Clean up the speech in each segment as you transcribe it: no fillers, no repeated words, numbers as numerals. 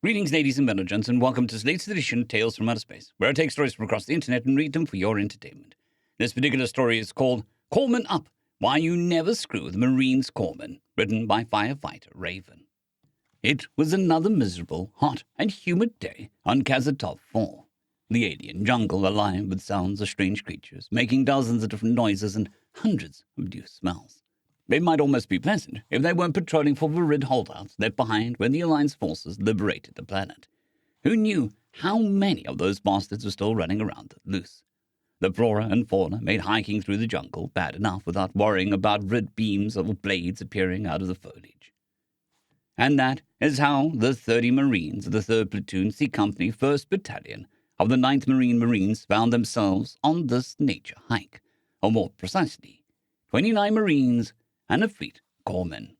Greetings, ladies and gentlemen, and welcome to Slate's edition of Tales from Outer Space, where I take stories from across the internet and read them for your entertainment. This particular story is called Corpsman Up, Why You Never Screw the Marines Corpsman, written by firefighter Raven. It was another miserable, hot, and humid day on Kazatov 4. The alien jungle alive with sounds of strange creatures, making dozens of different noises and hundreds of new smells. They might almost be pleasant if they weren't patrolling for Virid holdouts left behind when the Alliance forces liberated the planet. Who knew how many of those bastards were still running around loose? The flora and fauna made hiking through the jungle bad enough without worrying about red beams of blades appearing out of the foliage. And that is how the 30 Marines of the 3rd Platoon C Company 1st Battalion of the 9th Marines found themselves on this nature hike, or more precisely, 29 Marines and a fleet corpsman.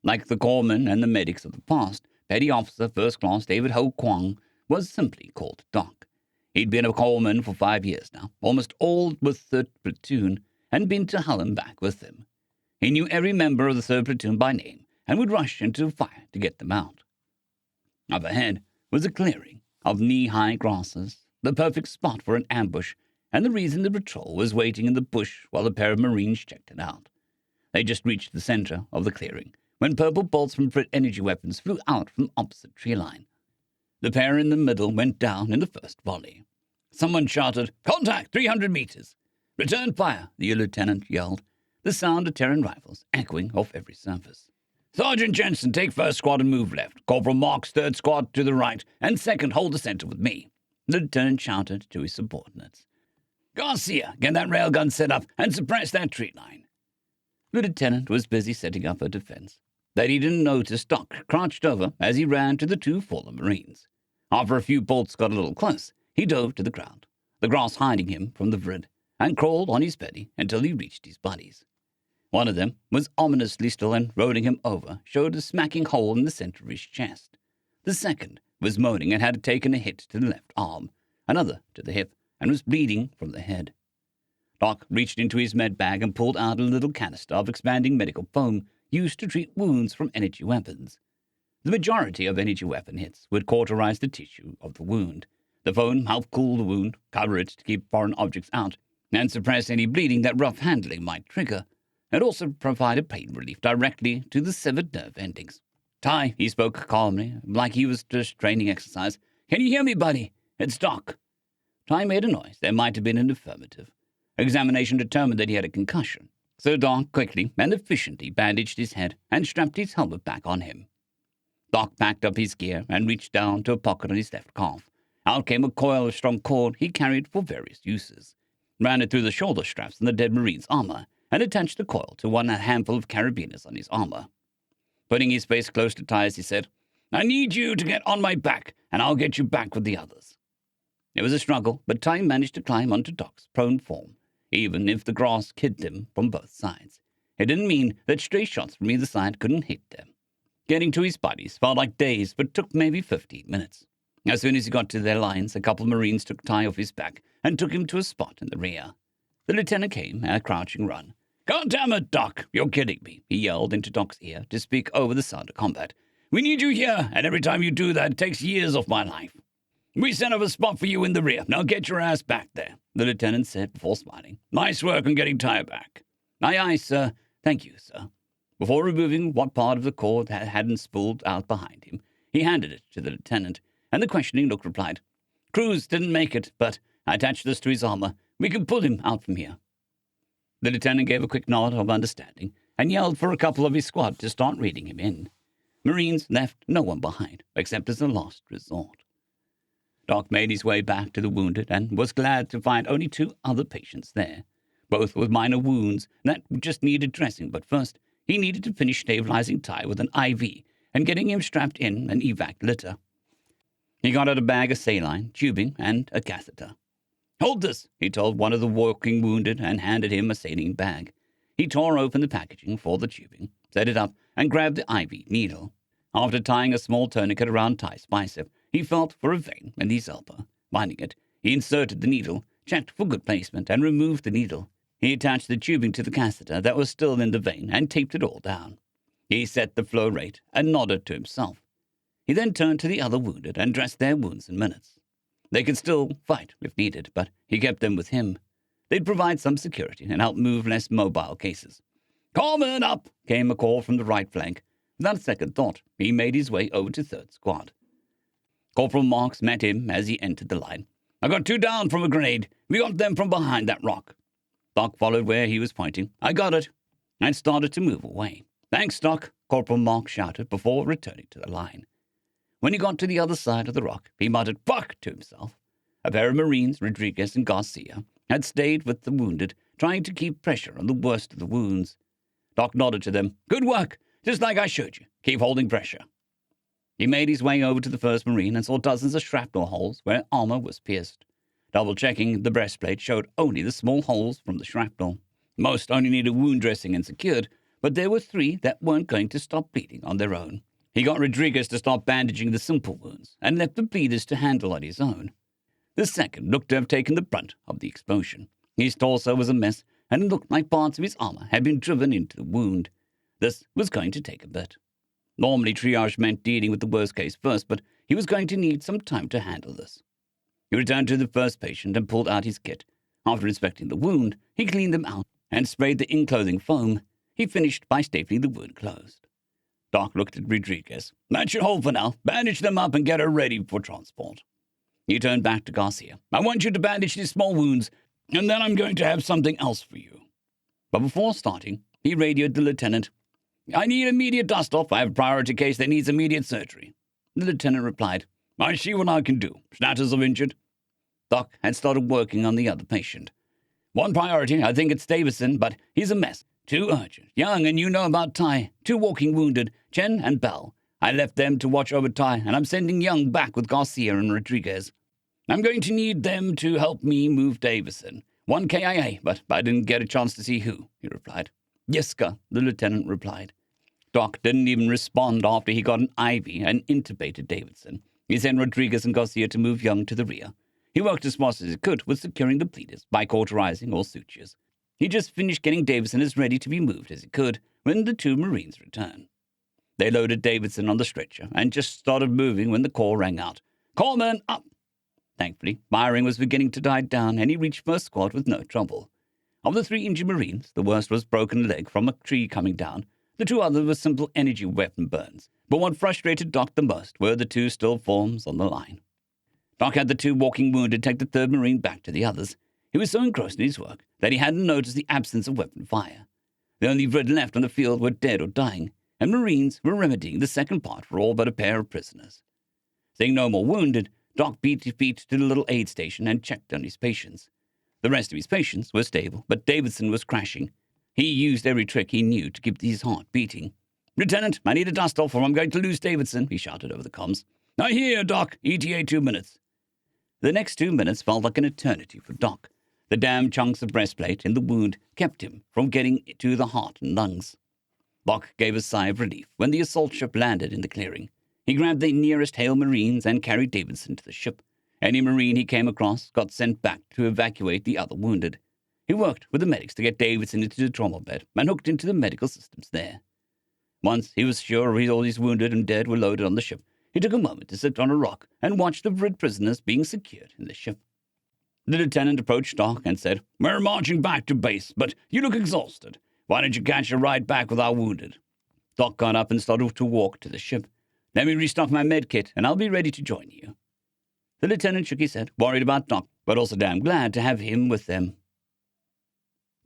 Like the corpsmen and the medics of the past, Petty Officer First Class David Ho Kwong was simply called Doc. He'd been a corpsman for 5 years now, almost all with 3rd Platoon, and been to hell and back with them. He knew every member of the 3rd Platoon by name, and would rush into fire to get them out. Up ahead was a clearing of knee-high grasses, the perfect spot for an ambush, and the reason the patrol was waiting in the bush while a pair of Marines checked it out. They just reached the center of the clearing when purple bolts from Frit energy weapons flew out from the opposite tree line. The pair in the middle went down in the first volley. Someone shouted, "Contact, 300 meters!" "Return fire," the lieutenant yelled, the sound of Terran rifles echoing off every surface. "Sergeant Jensen, take 1st squad and move left. Corporal Marks, 3rd squad to the right, and 2nd hold the center with me," the lieutenant shouted to his subordinates. "Garcia, get that railgun set up and suppress that tree line." The lieutenant was busy setting up a defense that he didn't notice Doc crouched over as he ran to the 2 fallen Marines. After a few bolts got a little close, he dove to the ground, the grass hiding him from the Vrid, and crawled on his belly until he reached his buddies. One of them was ominously still and, rolling him over, showed a smacking hole in the center of his chest. The second was moaning and had taken a hit to the left arm, another to the hip, and was bleeding from the head. Doc reached into his med bag and pulled out a little canister of expanding medical foam used to treat wounds from energy weapons. The majority of energy weapon hits would cauterize the tissue of the wound. The foam helped cool the wound, cover it to keep foreign objects out, and suppress any bleeding that rough handling might trigger. It also provided pain relief directly to the severed nerve endings. "Ty," he spoke calmly, like he was just training exercise. "Can you hear me, buddy? It's Doc." Ty made a noise that might have been an affirmative. Examination determined that he had a concussion, so Doc quickly and efficiently bandaged his head and strapped his helmet back on him. Doc packed up his gear and reached down to a pocket on his left calf. Out came a coil of strong cord he carried for various uses, ran it through the shoulder straps in the dead Marine's armor, and attached the coil to one handful of carabiners on his armor. Putting his face close to Ty's, he said, "I need you to get on my back, and I'll get you back with the others." It was a struggle, but Ty managed to climb onto Doc's prone form, even if the grass hit them from both sides. It didn't mean that stray shots from either side couldn't hit them. Getting to his buddies felt like days, but took maybe 15 minutes. As soon as he got to their lines, a couple of Marines took Ty off his back and took him to a spot in the rear. The lieutenant came at a crouching run. "God damn it, Doc, you're kidding me," he yelled into Doc's ear to speak over the sound of combat. "We need you here, and every time you do that, it takes years off my life. We set up a spot for you in the rear. Now get your ass back there," the lieutenant said before smiling. "Nice work on getting Ty back." "Aye, aye, sir. Thank you, sir." Before removing what part of the cord that hadn't spooled out behind him, he handed it to the lieutenant, and the questioning look replied, "Cruz didn't make it, but I attached this to his armor. We can pull him out from here." The lieutenant gave a quick nod of understanding and yelled for a couple of his squad to start reading him in. Marines left no one behind, except as a last resort. Doc made his way back to the wounded and was glad to find only 2 other patients there, both with minor wounds that just needed dressing, but first he needed to finish stabilizing Ty with an IV and getting him strapped in an evac litter. He got out a bag of saline, tubing, and a catheter. "Hold this," he told one of the walking wounded and handed him a saline bag. He tore open the packaging for the tubing, set it up, and grabbed the IV needle. After tying a small tourniquet around Ty's bicep, he felt for a vein in his elbow. Finding it, he inserted the needle, checked for good placement, and removed the needle. He attached the tubing to the catheter that was still in the vein and taped it all down. He set the flow rate and nodded to himself. He then turned to the other wounded and dressed their wounds in minutes. They could still fight if needed, but he kept them with him. They'd provide some security and help move less mobile cases. "Corpsman Up!" came a call from the right flank. Without a second thought, he made his way over to 3rd Squad. Corporal Marks met him as he entered the line. "I got 2 down from a grenade. We got them from behind that rock." Doc followed where he was pointing. "I got it," and started to move away. "Thanks, Doc," Corporal Marks shouted before returning to the line. When he got to the other side of the rock, he muttered "fuck" to himself. A pair of Marines, Rodriguez and Garcia, had stayed with the wounded, trying to keep pressure on the worst of the wounds. Doc nodded to them. "Good work, just like I showed you. Keep holding pressure." He made his way over to the 1st Marine and saw dozens of shrapnel holes where armor was pierced. Double-checking, the breastplate showed only the small holes from the shrapnel. Most only needed wound dressing and secured, but there were 3 that weren't going to stop bleeding on their own. He got Rodriguez to start bandaging the simple wounds and left the bleeders to handle on his own. The second looked to have taken the brunt of the explosion. His torso was a mess, and it looked like parts of his armor had been driven into the wound. This was going to take a bit. Normally, triage meant dealing with the worst case first, but he was going to need some time to handle this. He returned to the first patient and pulled out his kit. After inspecting the wound, he cleaned them out and sprayed the enclothing foam. He finished by stapling the wound closed. Doc looked at Rodriguez. "That should hold for now. Bandage them up and get her ready for transport." He turned back to Garcia. "I want you to bandage these small wounds, and then I'm going to have something else for you." But before starting, he radioed the lieutenant. "I need immediate dust-off. I have a priority case that needs immediate surgery." The lieutenant replied, "I see what I can do. Status of injured?" Doc had started working on the other patient. "One priority. I think it's Davison, but he's a mess. 2 urgent. Young, and you know about Ty. 2 walking wounded, Chen and Bell. I left them to watch over Ty, and I'm sending Young back with Garcia and Rodriguez. I'm going to need them to help me move Davison. 1 KIA, but I didn't get a chance to see who," he replied. "Yes, sir," the lieutenant replied. Doc didn't even respond after he got an IV and intubated Davidson. He sent Rodriguez and Garcia to move Young to the rear. He worked as fast as he could with securing the bleeders by cauterizing all sutures. He just finished getting Davidson as ready to be moved as he could when the 2 Marines returned. They loaded Davidson on the stretcher and just started moving when the call rang out. "Corpsman Up!" Thankfully, firing was beginning to die down, and he reached 1st Squad with no trouble. Of the 3 injured Marines, the worst was broken leg from a tree coming down. The 2 others were simple energy weapon burns. But what frustrated Doc the most were the 2 still forms on the line. Doc had the 2 walking wounded take the 3rd Marine back to the others. He was so engrossed in his work that he hadn't noticed the absence of weapon fire. The only Red left on the field were dead or dying, and Marines were remedying the second part for all but a pair of prisoners. Seeing no more wounded, Doc beat his feet to the little aid station and checked on his patients. The rest of his patients were stable, but Davidson was crashing. He used every trick he knew to keep his heart beating. "Lieutenant, I need a dust-off or I'm going to lose Davidson," he shouted over the comms. "I hear, Doc. ETA 2 minutes." The next 2 minutes felt like an eternity for Doc. The damn chunks of breastplate in the wound kept him from getting to the heart and lungs. Doc gave a sigh of relief when the assault ship landed in the clearing. He grabbed the nearest Hale Marines and carried Davidson to the ship. Any Marine he came across got sent back to evacuate the other wounded. He worked with the medics to get Davidson into the trauma bed and hooked into the medical systems there. Once he was sure all his wounded and dead were loaded on the ship, he took a moment to sit on a rock and watch the rid prisoners being secured in the ship. The lieutenant approached Doc and said, "We're marching back to base, but you look exhausted. Why don't you catch a ride back with our wounded?" Doc got up and started to walk to the ship. "Let me restock my med kit, and I'll be ready to join you." The lieutenant shook his head, worried about Doc, but also damn glad to have him with them.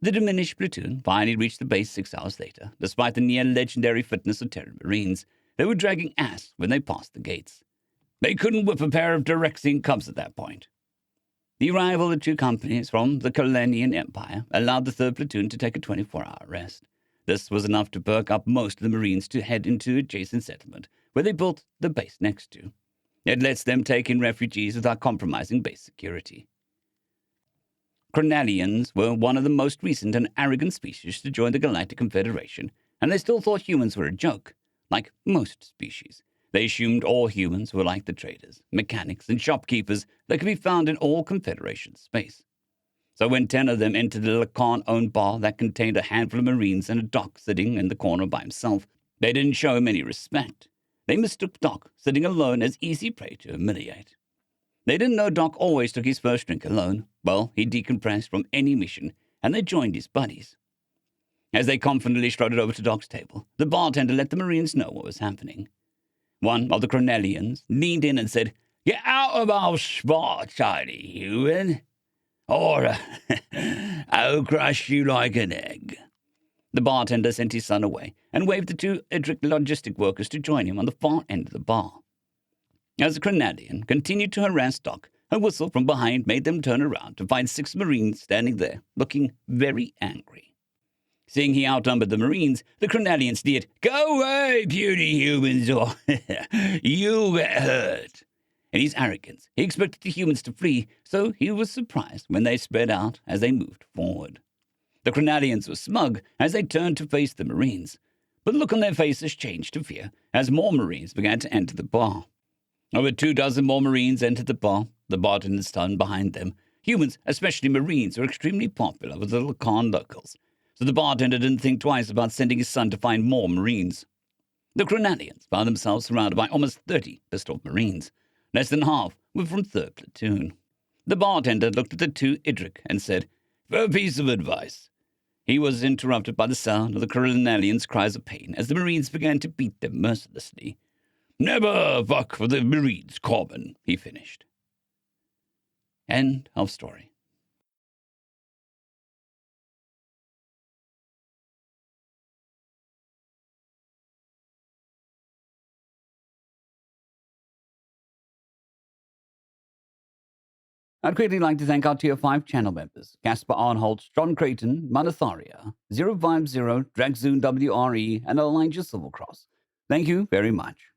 The diminished platoon finally reached the base 6 hours later. Despite the near-legendary fitness of Terran Marines, they were dragging ass when they passed the gates. They couldn't whip a pair of Direxine cubs at that point. The arrival of 2 companies from the Kalenian Empire allowed the 3rd Platoon to take a 24-hour rest. This was enough to perk up most of the Marines to head into adjacent settlement, where they built the base next to. It lets them take in refugees without compromising base security. Chronalians were one of the most recent and arrogant species to join the Galactic Confederation, and they still thought humans were a joke. Like most species, they assumed all humans were like the traders, mechanics, and shopkeepers that could be found in all Confederation space. So when 10 of them entered the Lacan-owned bar that contained a handful of Marines and a Doc sitting in the corner by himself, they didn't show him any respect. They mistook Doc, sitting alone, as easy prey to humiliate. They didn't know Doc always took his first drink alone. Well, he decompressed from any mission, and they joined his buddies. As they confidently strutted over to Doc's table, the bartender let the Marines know what was happening. One of the Cornelians leaned in and said, "Get out of our spot, tiny human, or I'll crush you like an egg." The bartender sent his son away and waved the two Idric logistic workers to join him on the far end of the bar. As the Cornelian continued to harass Doc, a whistle from behind made them turn around to find 6 Marines standing there, looking very angry. Seeing he outnumbered the Marines, the Cornelian sneered, "Go away, puny humans, or you'll get hurt." In his arrogance, he expected the humans to flee, so he was surprised when they spread out as they moved forward. The Cornelians were smug as they turned to face the Marines, but the look on their faces changed to fear as more Marines began to enter the bar. Over 24 more Marines entered the bar, the bartender's son behind them. Humans, especially Marines, were extremely popular with the Lacan locals, so the bartender didn't think twice about sending his son to find more Marines. The Cornelians found themselves surrounded by almost 30 pissed-off Marines. Less than half were from 3rd Platoon. The bartender looked at the two Idric and said, "For a piece of advice." He was interrupted by the sound of the Cornelians' cries of pain as the Marines began to beat them mercilessly. "Never fuck for the Marines, Corpsman," he finished. End of story. I'd quickly like to thank our Tier 5 channel members, Casper Arnholt, John Creighton, Manatharia, 050, Dragzoon WRE, and Elijah Silvercross. Thank you very much.